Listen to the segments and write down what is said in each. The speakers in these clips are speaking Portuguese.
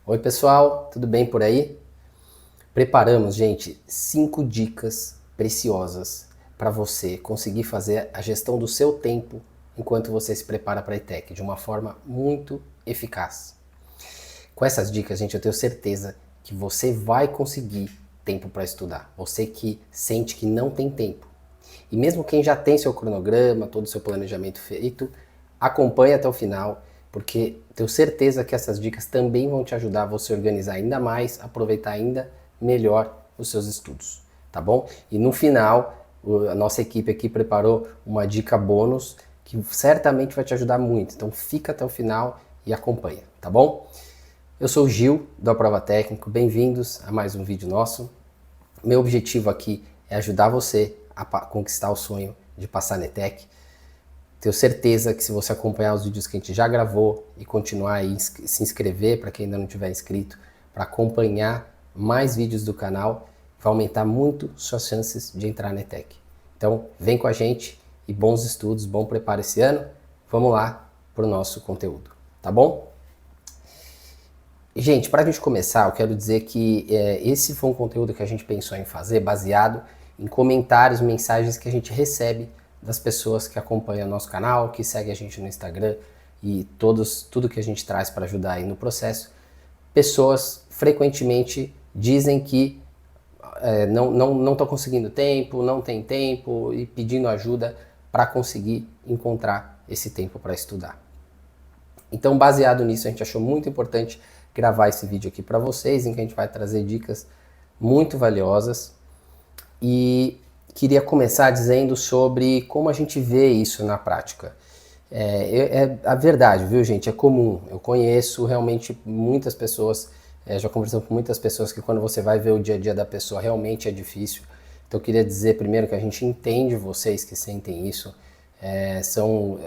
Oi pessoal, tudo bem por aí? Preparamos, gente, 5 dicas preciosas para você conseguir fazer a gestão do seu tempo enquanto você se prepara para a ETEC de uma forma muito eficaz. Com essas dicas, gente, eu tenho certeza que você vai conseguir tempo para estudar. Você que sente que não tem tempo. E mesmo quem já tem seu cronograma, todo o seu planejamento feito, acompanhe até o final, porque tenho certeza que essas dicas também vão te ajudar a você organizar ainda mais, aproveitar ainda melhor os seus estudos, tá bom? E no final, a nossa equipe aqui preparou uma dica bônus que certamente vai te ajudar muito. Então fica até o final e acompanha, tá bom? Eu sou o Gil, do Aprova Técnico, bem-vindos a mais um vídeo nosso. Meu objetivo aqui é ajudar você a conquistar o sonho de passar na ETEC. Tenho certeza que se você acompanhar os vídeos que a gente já gravou e continuar aí, se inscrever para quem ainda não tiver inscrito, para acompanhar mais vídeos do canal, vai aumentar muito suas chances de entrar na ETEC. Então vem com a gente e bons estudos, bom preparo esse ano. Vamos lá para o nosso conteúdo, tá bom? Gente, para a gente começar, eu quero dizer que esse foi um conteúdo que a gente pensou em fazer baseado em comentários, mensagens que a gente recebe das pessoas que acompanham o nosso canal, que seguem a gente no Instagram e tudo que a gente traz para ajudar aí no processo. Pessoas frequentemente dizem que não estão conseguindo tempo, não tem tempo e pedindo ajuda para conseguir encontrar esse tempo para estudar. Então, baseado nisso, a gente achou muito importante gravar esse vídeo aqui para vocês, em que a gente vai trazer dicas muito valiosas. E queria começar dizendo sobre como a gente vê isso na prática. É a verdade, viu, gente? É comum. Eu conheço realmente muitas pessoas, já conversando com muitas pessoas, que quando você vai ver o dia a dia da pessoa, realmente é difícil. Então, eu queria dizer primeiro que a gente entende vocês que sentem isso. São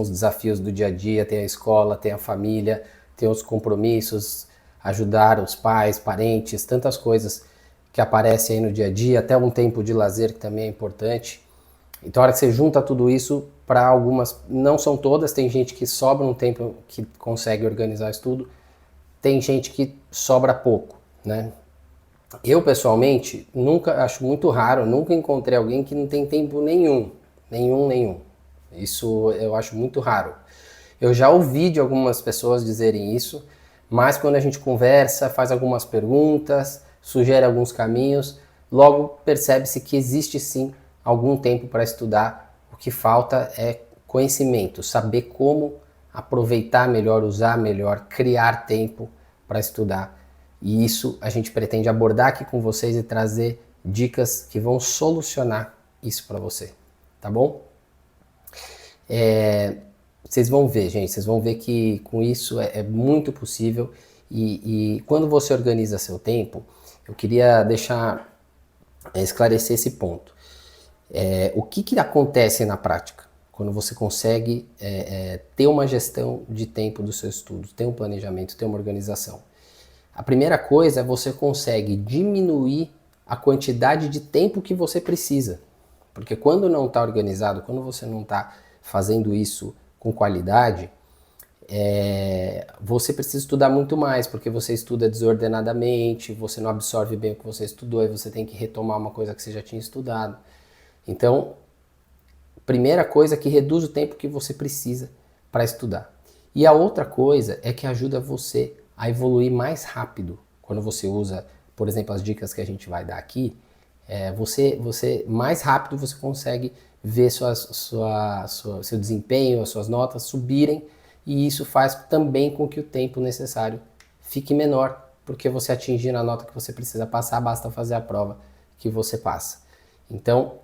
os desafios do dia a dia, tem a escola, tem a família, tem os compromissos, ajudar os pais, parentes, tantas coisas que aparecem aí no dia a dia, até um tempo de lazer que também é importante. Então, a hora que você junta tudo isso, para algumas, não são todas, tem gente que sobra um tempo que consegue organizar isso tudo, tem gente que sobra pouco, né? Eu, pessoalmente, acho muito raro, nunca encontrei alguém que não tem tempo nenhum. Nenhum. Isso eu acho muito raro. Eu já ouvi de algumas pessoas dizerem isso, mas quando a gente conversa, faz algumas perguntas, sugere alguns caminhos, logo percebe-se que existe sim algum tempo para estudar. O que falta é conhecimento, saber como aproveitar melhor, usar melhor, criar tempo para estudar. E isso a gente pretende abordar aqui com vocês e trazer dicas que vão solucionar isso para você, tá bom? Vocês vão ver, gente, vocês vão ver que com isso é muito possível e quando você organiza seu tempo, eu queria esclarecer esse ponto. O que acontece na prática quando você consegue ter uma gestão de tempo dos seus estudos, ter um planejamento, ter uma organização? A primeira coisa é você consegue diminuir a quantidade de tempo que você precisa. Porque quando não está organizado, quando você não está fazendo isso com qualidade, você precisa estudar muito mais, porque você estuda desordenadamente, você não absorve bem o que você estudou e você tem que retomar uma coisa que você já tinha estudado. Então, primeira coisa é que reduz o tempo que você precisa para estudar. E a outra coisa é que ajuda você a evoluir mais rápido. Quando você usa, por exemplo, as dicas que a gente vai dar aqui, você mais rápido você consegue ver seu desempenho, as suas notas subirem, e isso faz também com que o tempo necessário fique menor, porque você atingir a nota que você precisa passar, basta fazer a prova que você passa. Então,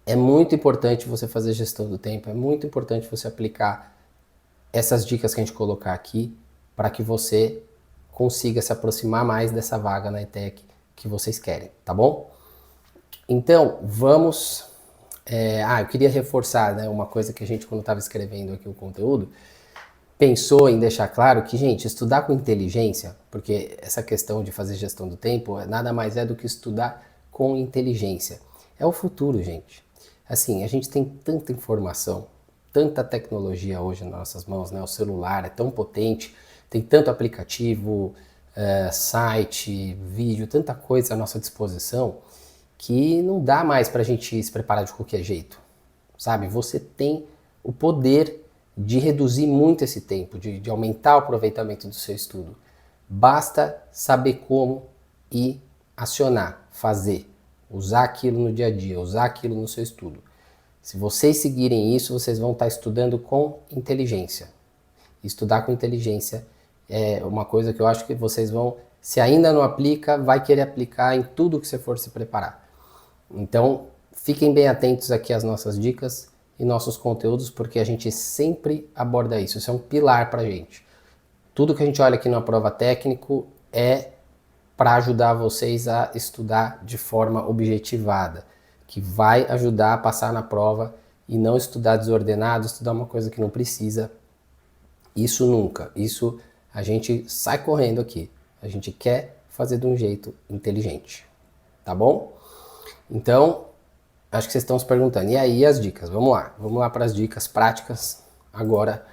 é muito importante você fazer gestão do tempo, é muito importante você aplicar essas dicas que a gente colocar aqui para que você consiga se aproximar mais dessa vaga na ETEC que vocês querem, tá bom? Então, vamos... eu queria reforçar, né, uma coisa que a gente, quando estava escrevendo aqui o conteúdo, pensou em deixar claro que, gente, estudar com inteligência, porque essa questão de fazer gestão do tempo nada mais é do que estudar com inteligência. É o futuro, gente. Assim, a gente tem tanta informação, tanta tecnologia hoje nas nossas mãos, né? O celular é tão potente Tem tanto aplicativo, site, vídeo, tanta coisa à nossa disposição que não dá mais para a gente se preparar de qualquer jeito, sabe? Você tem o poder de reduzir muito esse tempo, de aumentar o aproveitamento do seu estudo. Basta saber como e acionar, fazer, usar aquilo no dia a dia, usar aquilo no seu estudo. Se vocês seguirem isso, vocês vão estar estudando com inteligência. Estudar com inteligência é uma coisa que eu acho que vocês vão, se ainda não aplica, vai querer aplicar em tudo que você for se preparar. Então, fiquem bem atentos aqui às nossas dicas e nossos conteúdos, porque a gente sempre aborda isso. Isso é um pilar para a gente. Tudo que a gente olha aqui na prova técnico é para ajudar vocês a estudar de forma objetivada, que vai ajudar a passar na prova e não estudar desordenado, estudar uma coisa que não precisa. Isso nunca. Isso a gente sai correndo aqui. A gente quer fazer de um jeito inteligente. Tá bom? Então, acho que vocês estão se perguntando, e aí as dicas? Vamos lá para as dicas práticas. Agora,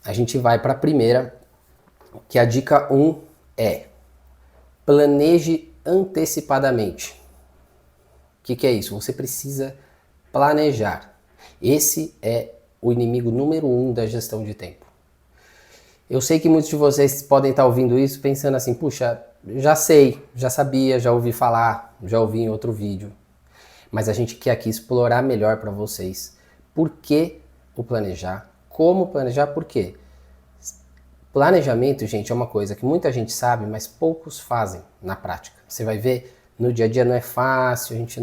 a gente vai para a primeira, que a dica 1 é: planeje antecipadamente. O que é isso? Você precisa planejar. Esse é o inimigo número 1 da gestão de tempo. Eu sei que muitos de vocês podem estar ouvindo isso pensando assim, puxa, já sei, já sabia, já ouvi falar, já ouvi em outro vídeo. Mas a gente quer aqui explorar melhor para vocês por que o planejar, como planejar, por quê? Planejamento, gente, é uma coisa que muita gente sabe, mas poucos fazem na prática. Você vai ver, no dia a dia não é fácil, a gente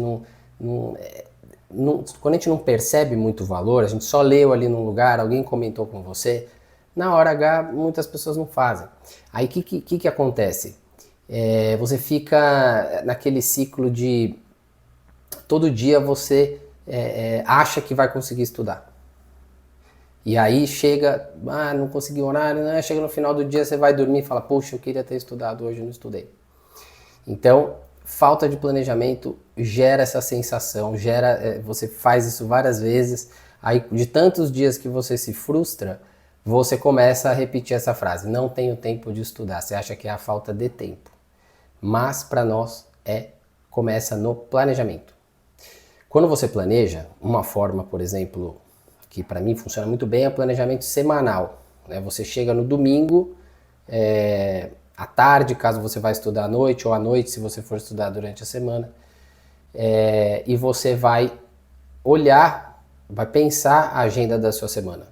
quando a gente não percebe muito valor, a gente só leu ali num lugar, alguém comentou com você, na hora H muitas pessoas não fazem. Aí o que acontece? Você fica naquele ciclo de todo dia você acha que vai conseguir estudar. E aí chega, não consegui horário, né? Chega no final do dia, você vai dormir e fala, poxa, eu queria ter estudado hoje, eu não estudei. Então, falta de planejamento gera essa sensação, você faz isso várias vezes, aí de tantos dias que você se frustra, você começa a repetir essa frase, não tenho tempo de estudar, você acha que é a falta de tempo. Mas para nós começa no planejamento. Quando você planeja, uma forma, por exemplo, que para mim funciona muito bem, é o planejamento semanal. Né? Você chega no domingo, à tarde, caso você vá estudar à noite, ou à noite, se você for estudar durante a semana, e você vai olhar, vai pensar a agenda da sua semana.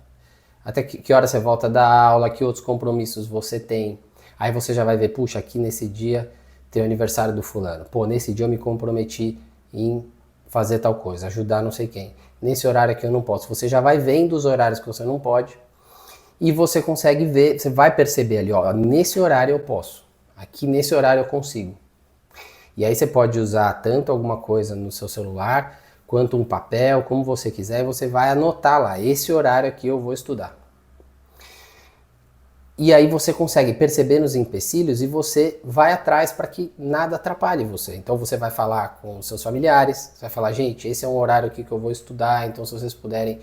Até que hora você volta da aula, que outros compromissos você tem. Aí você já vai ver, puxa, aqui nesse dia tem o aniversário do fulano. Pô, nesse dia eu me comprometi em fazer tal coisa, ajudar não sei quem. Nesse horário aqui eu não posso. Você já vai vendo os horários que você não pode e você consegue ver, você vai perceber ali, ó, nesse horário eu posso, aqui nesse horário eu consigo. E aí você pode usar tanto alguma coisa no seu celular, quanto um papel, como você quiser, e você vai anotar lá, esse horário aqui eu vou estudar. E aí você consegue perceber nos empecilhos e você vai atrás para que nada atrapalhe você. Então você vai falar com os seus familiares, você vai falar, gente, esse é um horário aqui que eu vou estudar, então se vocês puderem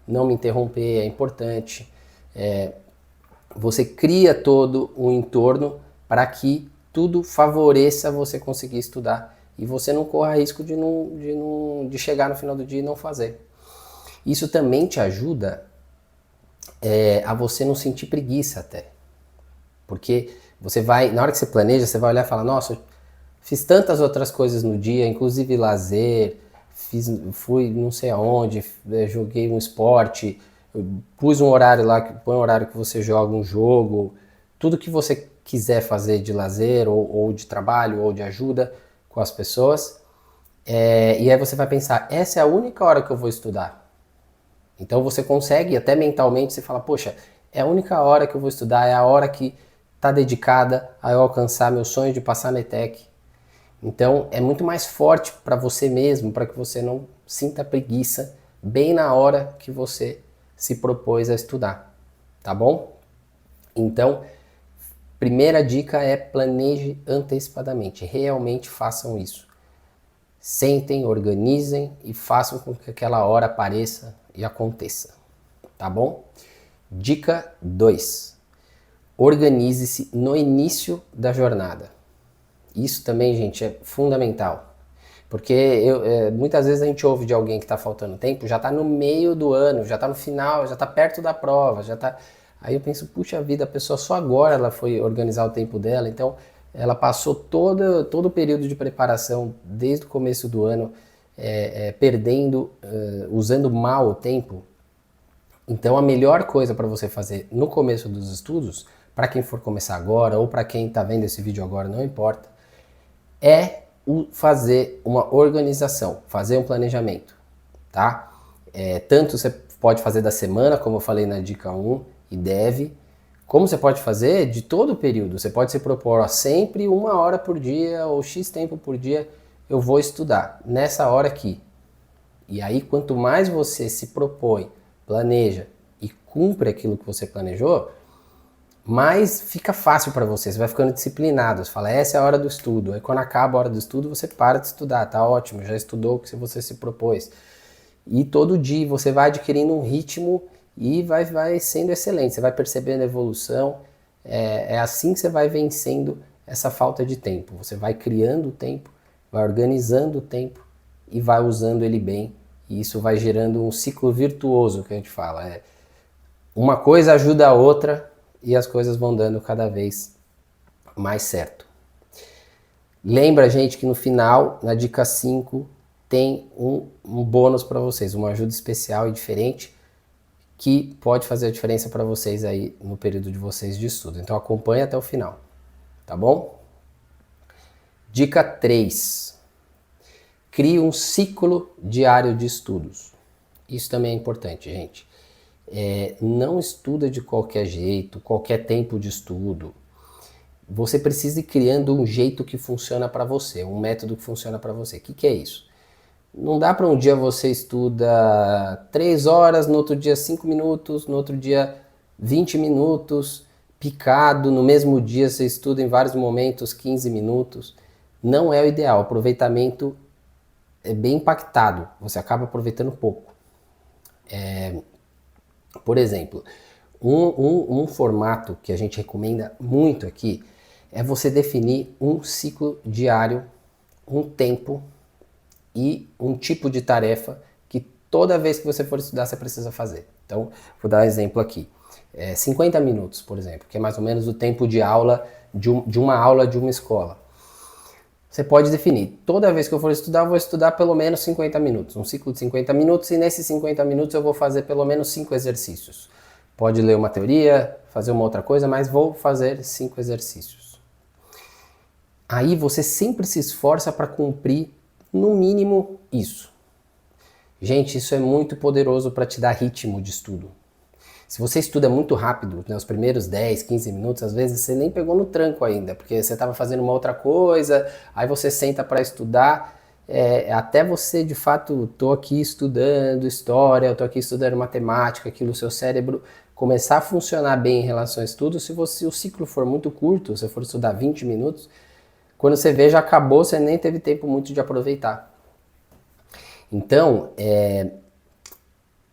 não me interromper, é importante. Você cria todo um entorno para que tudo favoreça você conseguir estudar e você não corra risco de chegar no final do dia e não fazer. Isso também te ajuda a você não sentir preguiça até. Porque você vai, na hora que você planeja, você vai olhar e falar, nossa, eu fiz tantas outras coisas no dia, inclusive lazer, fui não sei aonde, joguei um esporte, pus um horário lá, põe um horário que você joga um jogo, tudo que você quiser fazer de lazer, ou de trabalho, ou de ajuda com as pessoas, e aí você vai pensar, essa é a única hora que eu vou estudar. Então você consegue, até mentalmente, você fala, poxa, é a única hora que eu vou estudar, é a hora que está dedicada a eu alcançar meu sonho de passar na ETEC. Então é muito mais forte para você mesmo, para que você não sinta preguiça bem na hora que você se propôs a estudar, tá bom? Então, primeira dica é planeje antecipadamente, realmente façam isso. Sentem, organizem e façam com que aquela hora apareça e aconteça, tá bom? Dica 2. organize-se no início da jornada. Isso também, gente, é fundamental. Porque muitas vezes a gente ouve de alguém que está faltando tempo, já está no meio do ano, já está no final, já está perto da prova, já está... Aí eu penso, puxa vida, a pessoa só agora ela foi organizar o tempo dela, então ela passou todo o período de preparação, desde o começo do ano, perdendo, usando mal o tempo. Então a melhor coisa para você fazer no começo dos estudos, para quem for começar agora, ou para quem está vendo esse vídeo agora, não importa, é fazer uma organização, fazer um planejamento, tá? Tanto você pode fazer da semana, como eu falei na dica 1, e deve, como você pode fazer de todo o período. Você pode se propor, ó, sempre 1 hora por dia ou X tempo por dia eu vou estudar, nessa hora aqui. E aí quanto mais você se propõe, planeja e cumpre aquilo que você planejou, mais fica fácil para você, você vai ficando disciplinado, você fala, essa é a hora do estudo, aí quando acaba a hora do estudo você para de estudar, tá ótimo, já estudou o que você se propôs. E todo dia você vai adquirindo um ritmo e vai sendo excelente, você vai percebendo a evolução, é assim que você vai vencendo essa falta de tempo, você vai criando o tempo, vai organizando o tempo e vai usando ele bem, e isso vai gerando um ciclo virtuoso que a gente fala, uma coisa ajuda a outra e as coisas vão dando cada vez mais certo. Lembra, gente, que no final, na dica 5, tem um bônus para vocês, uma ajuda especial e diferente que pode fazer a diferença para vocês aí no período de vocês de estudo. Então acompanhe até o final, tá bom? Dica 3. Crie um ciclo diário de estudos. Isso também é importante, gente. Não estuda de qualquer jeito, qualquer tempo de estudo. Você precisa ir criando um jeito que funciona para você, um método que funciona para você. O que é isso? Não dá para um dia você estuda 3 horas, no outro dia 5 minutos, no outro dia 20 minutos, picado, no mesmo dia você estuda em vários momentos 15 minutos. Não é o ideal, o aproveitamento é bem impactado, você acaba aproveitando pouco. Por exemplo, um formato que a gente recomenda muito aqui é você definir um ciclo diário, um tempo e um tipo de tarefa que toda vez que você for estudar você precisa fazer. Então, vou dar um exemplo aqui. 50 minutos, por exemplo, que é mais ou menos o tempo de aula de uma aula de uma escola. Você pode definir, toda vez que eu for estudar, eu vou estudar pelo menos 50 minutos, um ciclo de 50 minutos, e nesses 50 minutos eu vou fazer pelo menos 5 exercícios. Pode ler uma teoria, fazer uma outra coisa, mas vou fazer 5 exercícios. Aí você sempre se esforça para cumprir no mínimo isso. Gente, isso é muito poderoso para te dar ritmo de estudo. Se você estuda muito rápido, os primeiros 10, 15 minutos, às vezes você nem pegou no tranco ainda, porque você estava fazendo uma outra coisa, aí você senta para estudar, até você de fato, estou aqui estudando história, estou aqui estudando matemática, aquilo, o seu cérebro começar a funcionar bem em relação a estudo, se o ciclo for muito curto, se você for estudar 20 minutos, quando você vê já acabou, você nem teve tempo muito de aproveitar. Então,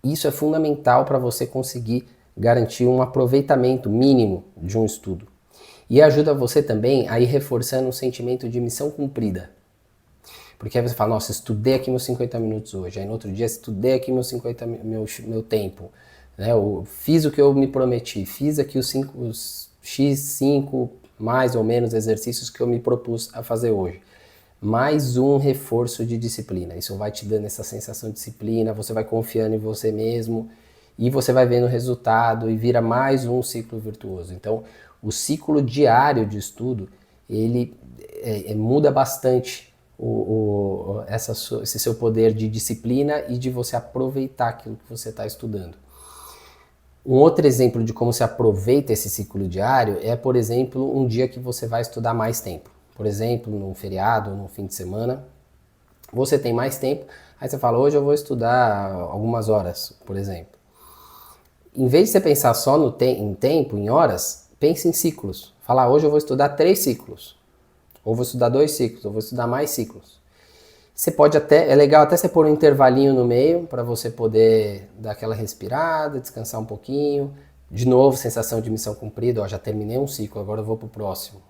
isso é fundamental para você conseguir garantir um aproveitamento mínimo de um estudo. E ajuda você também a ir reforçando um sentimento de missão cumprida. Porque aí você fala, nossa, estudei aqui meus 50 minutos hoje, aí no outro dia estudei aqui meu tempo, né? Eu fiz o que eu me prometi, fiz aqui os X5 mais ou menos exercícios que eu me propus a fazer hoje. Mais um reforço de disciplina. Isso vai te dando essa sensação de disciplina, você vai confiando em você mesmo e você vai vendo o resultado e vira mais um ciclo virtuoso. Então, o ciclo diário de estudo, ele muda bastante esse seu poder de disciplina e de você aproveitar aquilo que você está estudando. Um outro exemplo de como se aproveita esse ciclo diário é, por exemplo, um dia que você vai estudar mais tempo. Por exemplo, num feriado, num fim de semana, você tem mais tempo, aí você fala, hoje eu vou estudar algumas horas, por exemplo. Em vez de você pensar só em tempo, em horas, pense em ciclos. Fala, hoje eu vou estudar 3 ciclos, ou vou estudar 2 ciclos, ou vou estudar mais ciclos. Você pode é legal até você pôr um intervalinho no meio, para você poder dar aquela respirada, descansar um pouquinho, De novo, sensação de missão cumprida, ó, já terminei um ciclo, agora eu vou pro próximo.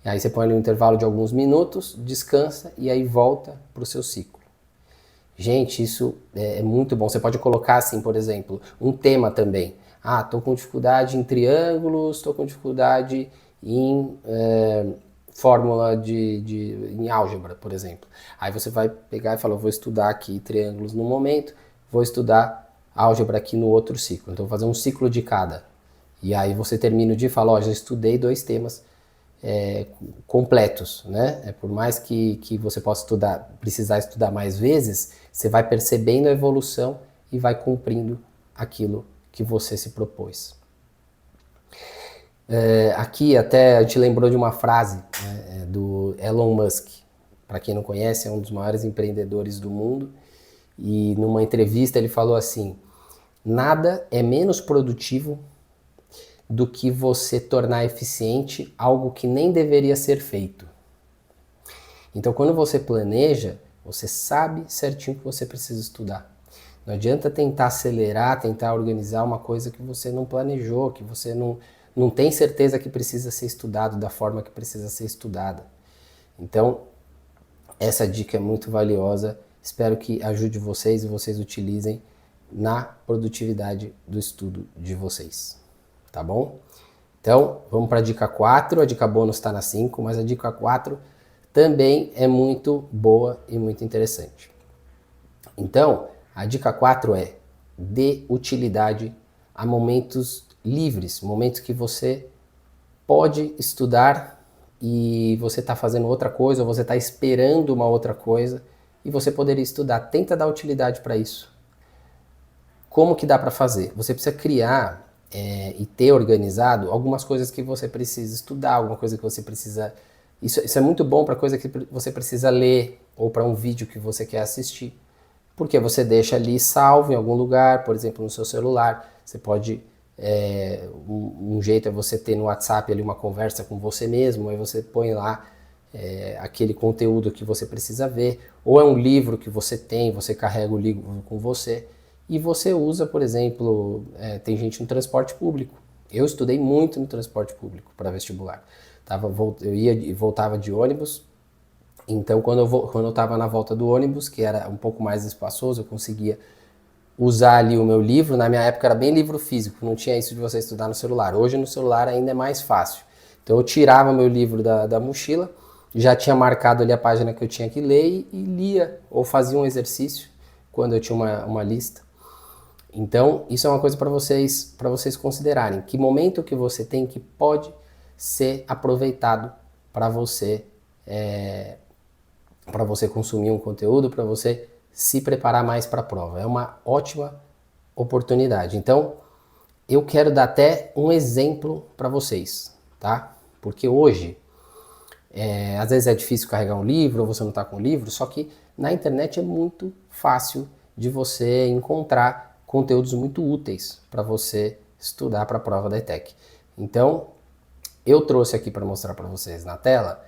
E aí você põe ali um intervalo de alguns minutos, descansa e aí volta pro seu ciclo. Gente, isso é muito bom. Você pode colocar assim, por exemplo, um tema também. Ah, tô com dificuldade em triângulos, tô com dificuldade em fórmula em álgebra, por exemplo. Aí você vai pegar e falar, vou estudar aqui triângulos no momento, vou estudar álgebra aqui no outro ciclo. Então, vou fazer um ciclo de cada. E aí você termina o dia e fala, ó, já estudei 2 temas completos, né? Por mais que você possa precisar estudar mais vezes, você vai percebendo a evolução e vai cumprindo aquilo que você se propôs. Aqui até a gente lembrou de uma frase, né, do Elon Musk. Para quem não conhece, é um dos maiores empreendedores do mundo. E numa entrevista ele falou assim: nada é menos produtivo do que você tornar eficiente algo que nem deveria ser feito. Então, quando você planeja, você sabe certinho o que você precisa estudar. Não adianta tentar acelerar, tentar organizar uma coisa que você não planejou, que você não tem certeza que precisa ser estudado da forma que precisa ser estudada. Então, essa dica é muito valiosa. Espero que ajude vocês e vocês utilizem na produtividade do estudo de vocês. Tá bom? Então, vamos para a dica 4. A dica bônus está na 5, mas a dica 4 também é muito boa e muito interessante. Então, a dica 4 é: dê utilidade a momentos livres, momentos que você pode estudar e você está fazendo outra coisa, ou você está esperando uma outra coisa e você poderia estudar. Tenta dar utilidade para isso. Como que dá para fazer? Você precisa criar e ter organizado algumas coisas que você precisa estudar, alguma coisa que você precisa... Isso é muito bom para coisa que você precisa ler ou para um vídeo que você quer assistir. Porque você deixa ali salvo em algum lugar, por exemplo, no seu celular. Você pode... um jeito é você ter no WhatsApp ali uma conversa com você mesmo, aí você põe lá aquele conteúdo que você precisa ver. Ou é um livro que você tem, você carrega o livro com você. E você usa, por exemplo, tem gente no transporte público. Eu estudei muito no transporte público para vestibular. Eu ia e voltava de ônibus, então quando eu estava na volta do ônibus, que era um pouco mais espaçoso, eu conseguia usar ali o meu livro. Na minha época era bem livro físico, não tinha isso de você estudar no celular. Hoje no celular ainda é mais fácil. Então eu tirava meu livro da mochila, já tinha marcado ali a página que eu tinha que ler e lia, ou fazia um exercício quando eu tinha uma lista. Então, isso é uma coisa para vocês considerarem. Que momento que você tem que pode ser aproveitado para você consumir um conteúdo, para você se preparar mais para a prova. É uma ótima oportunidade. Então, eu quero dar até um exemplo para vocês, tá? Porque hoje, às vezes é difícil carregar um livro, ou você não está com um livro, só que na internet é muito fácil de você encontrar conteúdos muito úteis para você estudar para a prova da ETEC. Então, eu trouxe aqui para mostrar para vocês na tela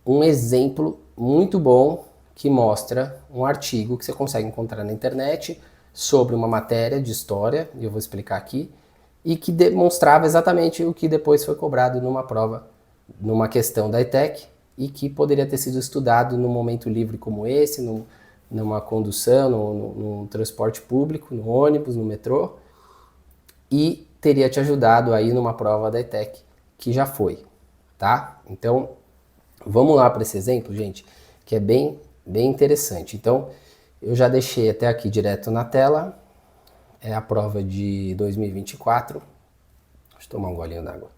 um exemplo muito bom que mostra um artigo que você consegue encontrar na internet sobre uma matéria de história, e eu vou explicar aqui, e que demonstrava exatamente o que depois foi cobrado numa prova, numa questão da ETEC, e que poderia ter sido estudado num momento livre como esse, numa condução, no transporte público, no ônibus, no metrô, e teria te ajudado aí numa prova da ETEC que já foi, tá? Então, vamos lá para esse exemplo, gente, que é bem interessante. Então, eu já deixei até aqui direto na tela, é a prova de 2024. Deixa eu tomar um golinho d'água.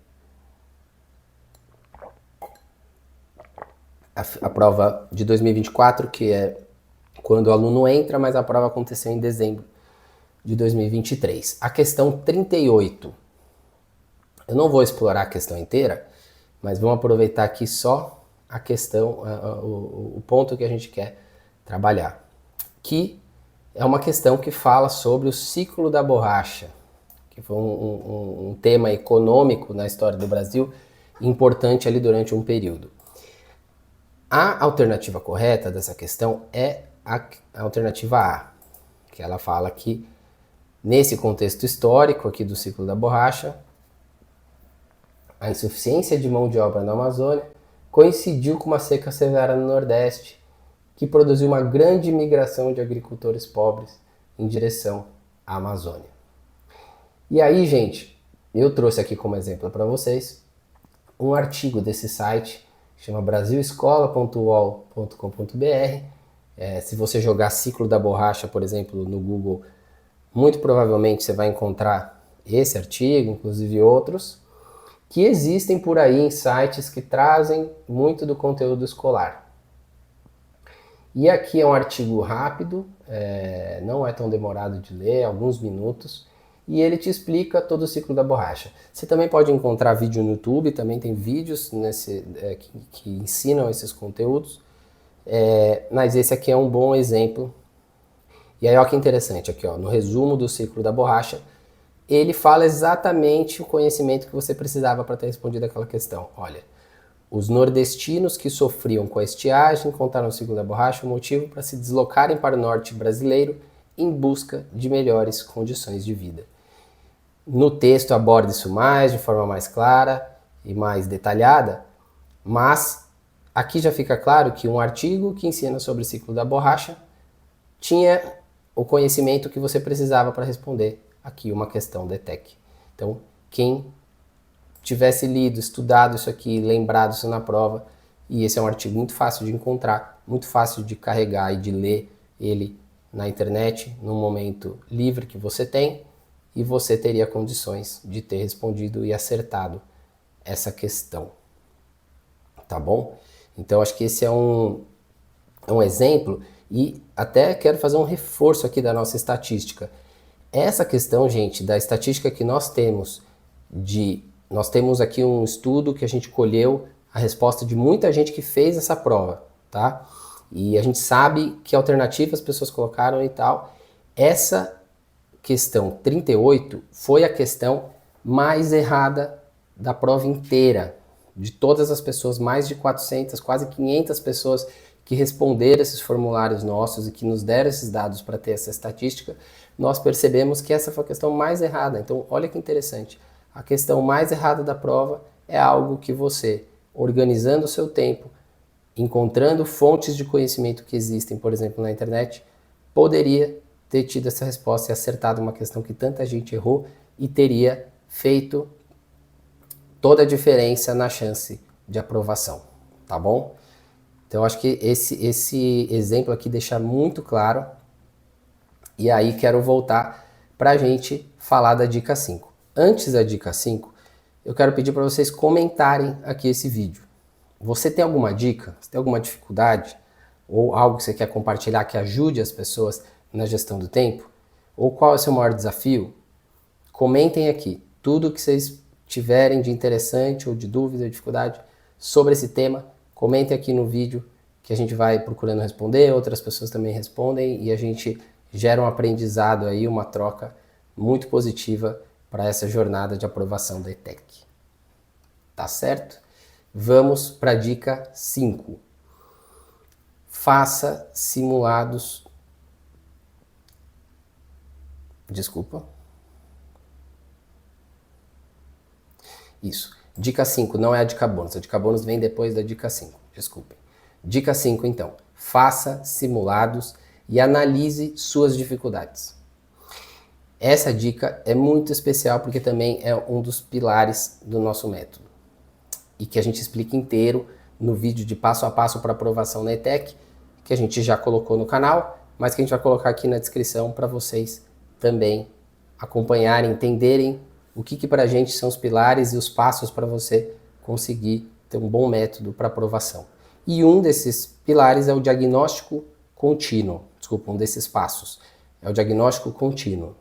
A prova de 2024, que é quando o aluno entra, mas a prova aconteceu em dezembro de 2023. A questão 38. Eu não vou explorar a questão inteira, mas vamos aproveitar aqui só a questão, o ponto que a gente quer trabalhar. Que é uma questão que fala sobre o ciclo da borracha, que foi um tema econômico na história do Brasil, importante ali durante um período. A alternativa correta dessa questão é a alternativa A, que ela fala que Nesse contexto histórico aqui do ciclo da borracha, a insuficiência de mão de obra na Amazônia coincidiu com uma seca severa no Nordeste, que produziu uma grande migração de agricultores pobres em direção à Amazônia. E aí, gente, eu trouxe aqui como exemplo para vocês um artigo desse site, que chama brasilescola.uol.com.br. Se você jogar ciclo da borracha, por exemplo, no Google, muito provavelmente você vai encontrar esse artigo, inclusive outros, que existem por aí em sites que trazem muito do conteúdo escolar. E aqui é um artigo rápido, não é tão demorado de ler, alguns minutos, e ele te explica todo o ciclo da borracha. Você também pode encontrar vídeo no YouTube, também tem vídeos que ensinam esses conteúdos, mas esse aqui é um bom exemplo. E aí olha que interessante, aqui ó, no resumo do ciclo da borracha, ele fala exatamente o conhecimento que você precisava para ter respondido aquela questão. Olha, os nordestinos que sofriam com a estiagem contaram no ciclo da borracha o motivo para se deslocarem para o norte brasileiro em busca de melhores condições de vida. No texto aborda isso mais, de forma mais clara e mais detalhada, mas aqui já fica claro que um artigo que ensina sobre o ciclo da borracha tinha o conhecimento que você precisava para responder aqui uma questão da ETEC. Então, quem tivesse lido, estudado isso aqui, lembrado isso na prova, e esse é um artigo muito fácil de encontrar, muito fácil de carregar e de ler ele na internet, no momento livre que você tem, e você teria condições de ter respondido e acertado essa questão. Tá bom? Então, acho que esse é um exemplo, e até quero fazer um reforço aqui da nossa estatística. Essa questão, gente, da estatística que nós temos aqui um estudo que a gente colheu a resposta de muita gente que fez essa prova, tá? E a gente sabe que alternativas as pessoas colocaram e tal. Essa questão 38 foi a questão mais errada da prova inteira. De todas as pessoas, mais de 400, quase 500 pessoas que responderam esses formulários nossos e que nos deram esses dados para ter essa estatística, nós percebemos que essa foi a questão mais errada. Então, olha que interessante. A questão mais errada da prova é algo que você, organizando o seu tempo, encontrando fontes de conhecimento que existem, por exemplo, na internet, poderia ter tido essa resposta e acertado uma questão que tanta gente errou e teria feito toda a diferença na chance de aprovação, tá bom? Então, acho que esse exemplo aqui deixa muito claro. E aí quero voltar para a gente falar da dica 5. Antes da dica 5, eu quero pedir para vocês comentarem aqui esse vídeo. Você tem alguma dica? Você tem alguma dificuldade? Ou algo que você quer compartilhar que ajude as pessoas na gestão do tempo? Ou qual é o seu maior desafio? Comentem aqui tudo que vocês tiverem de interessante ou de dúvida ou dificuldade sobre esse tema. Comentem aqui no vídeo que a gente vai procurando responder, outras pessoas também respondem e a gente gera um aprendizado aí, uma troca muito positiva para essa jornada de aprovação da ETEC. Tá certo? Vamos para a dica 5. Faça simulados. Desculpa. Isso. Dica 5 não é a dica bônus. A dica bônus vem depois da dica 5. Desculpem. Dica 5, então. Faça simulados e analise suas dificuldades. Essa dica é muito especial porque também é um dos pilares do nosso método e que a gente explica inteiro no vídeo de passo a passo para aprovação na ETEC, que a gente já colocou no canal, mas que a gente vai colocar aqui na descrição para vocês também acompanharem, entenderem o que para a gente são os pilares e os passos para você conseguir ter um bom método para aprovação. E um desses pilares é o diagnóstico contínuo. Desculpa, um desses passos é o diagnóstico contínuo.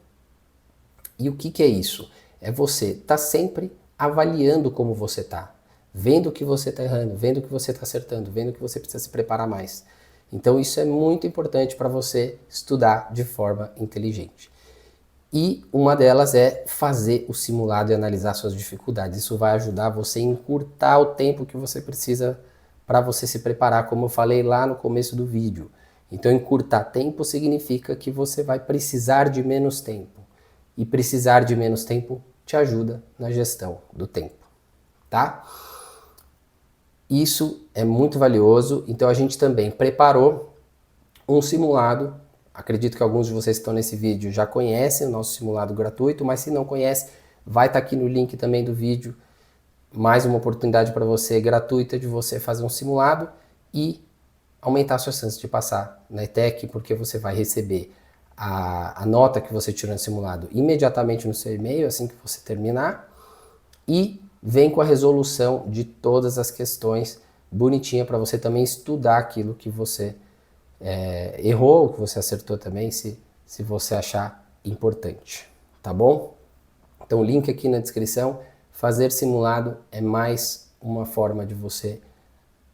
E o que é isso? É você estar sempre avaliando como você está, vendo o que você está errando, vendo o que você está acertando, vendo que você precisa se preparar mais. Então isso é muito importante para você estudar de forma inteligente. E uma delas é fazer o simulado e analisar suas dificuldades. Isso vai ajudar você a encurtar o tempo que você precisa para você se preparar, como eu falei lá no começo do vídeo. Então encurtar tempo significa que você vai precisar de menos tempo. e precisar de menos tempo te ajuda na gestão do tempo, tá? Isso é muito valioso, então a gente também preparou um simulado. Acredito que alguns de vocês que estão nesse vídeo já conhecem o nosso simulado gratuito, mas se não conhece, vai estar aqui no link também do vídeo, mais uma oportunidade para você gratuita de você fazer um simulado e aumentar suas chances de passar na ETEC, porque você vai receber a nota que você tirou no simulado imediatamente no seu e-mail, assim que você terminar, e vem com a resolução de todas as questões bonitinha para você também estudar aquilo que você errou, que você acertou também, se você achar importante, tá bom? Então, link aqui na descrição. Fazer simulado é mais uma forma de você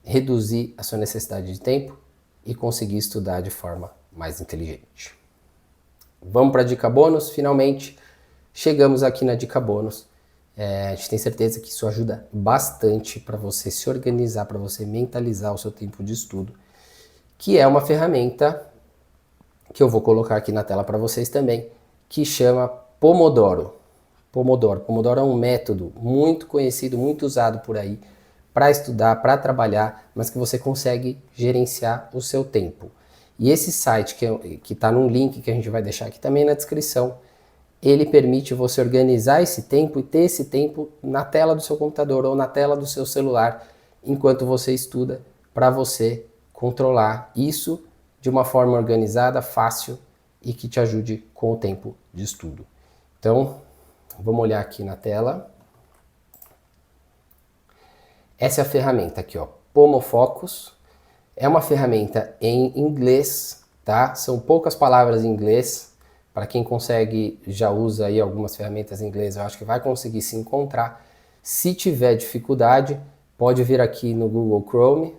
reduzir a sua necessidade de tempo e conseguir estudar de forma mais inteligente. Vamos para a dica bônus? Finalmente chegamos aqui na dica bônus. A gente tem certeza que isso ajuda bastante para você se organizar, para você mentalizar o seu tempo de estudo, que é uma ferramenta que eu vou colocar aqui na tela para vocês também, que chama Pomodoro. Pomodoro é um método muito conhecido, muito usado por aí para estudar, para trabalhar, mas que você consegue gerenciar o seu tempo. E esse site que está num link que a gente vai deixar aqui também na descrição, ele permite você organizar esse tempo e ter esse tempo na tela do seu computador ou na tela do seu celular enquanto você estuda, para você controlar isso de uma forma organizada, fácil e que te ajude com o tempo de estudo. Então, vamos olhar aqui na tela. Essa é a ferramenta aqui, ó, Pomofocus. É uma ferramenta em inglês, tá? São poucas palavras em inglês. Para quem consegue, já usa aí algumas ferramentas em inglês, eu acho que vai conseguir se encontrar. Se tiver dificuldade, pode vir aqui no Google Chrome,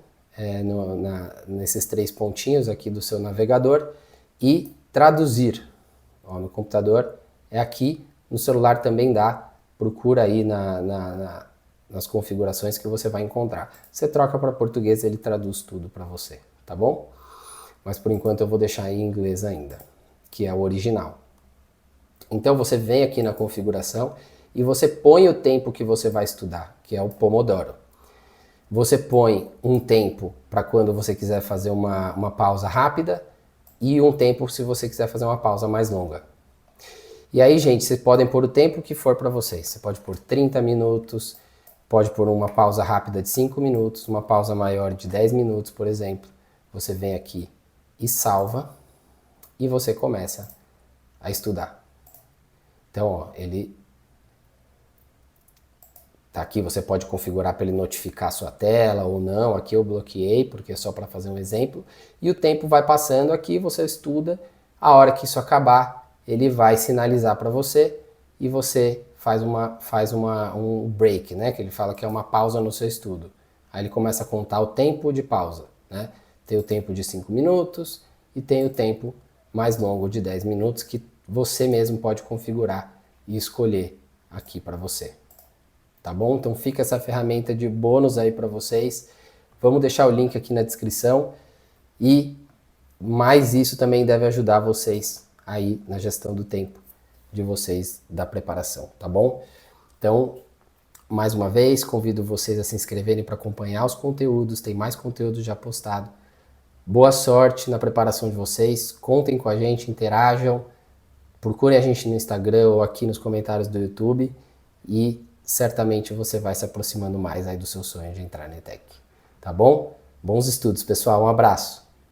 nesses 3 pontinhos aqui do seu navegador e traduzir. Ó, no computador é aqui, no celular também dá. Procura aí nas configurações que você vai encontrar. Você troca para português, ele traduz tudo para você, tá bom? Mas por enquanto eu vou deixar em inglês ainda, que é o original. Então você vem aqui na configuração e você põe o tempo que você vai estudar, que é o Pomodoro. Você põe um tempo para quando você quiser fazer uma pausa rápida e um tempo se você quiser fazer uma pausa mais longa. E aí, gente, vocês podem pôr o tempo que for para vocês. Você pode pôr 30 minutos, pode pôr uma pausa rápida de 5 minutos, uma pausa maior de 10 minutos, por exemplo. Você vem aqui e salva e você começa a estudar. Então, ó, ele tá aqui, você pode configurar para ele notificar a sua tela ou não. Aqui eu bloqueei porque é só para fazer um exemplo. E o tempo vai passando aqui, você estuda. A hora que isso acabar, ele vai sinalizar para você e você faz um break, né? Que ele fala que é uma pausa no seu estudo. Aí ele começa a contar o tempo de pausa, né? Tem o tempo de 5 minutos e tem o tempo mais longo de 10 minutos que você mesmo pode configurar e escolher aqui para você. Tá bom? Então fica essa ferramenta de bônus aí para vocês. Vamos deixar o link aqui na descrição e mais isso também deve ajudar vocês aí na gestão do tempo de vocês da preparação, tá bom? Então, mais uma vez, convido vocês a se inscreverem para acompanhar os conteúdos, tem mais conteúdo já postado. Boa sorte na preparação de vocês, contem com a gente, interajam, procurem a gente no Instagram ou aqui nos comentários do YouTube e certamente você vai se aproximando mais aí do seu sonho de entrar na ETEC, tá bom? Bons estudos, pessoal, um abraço!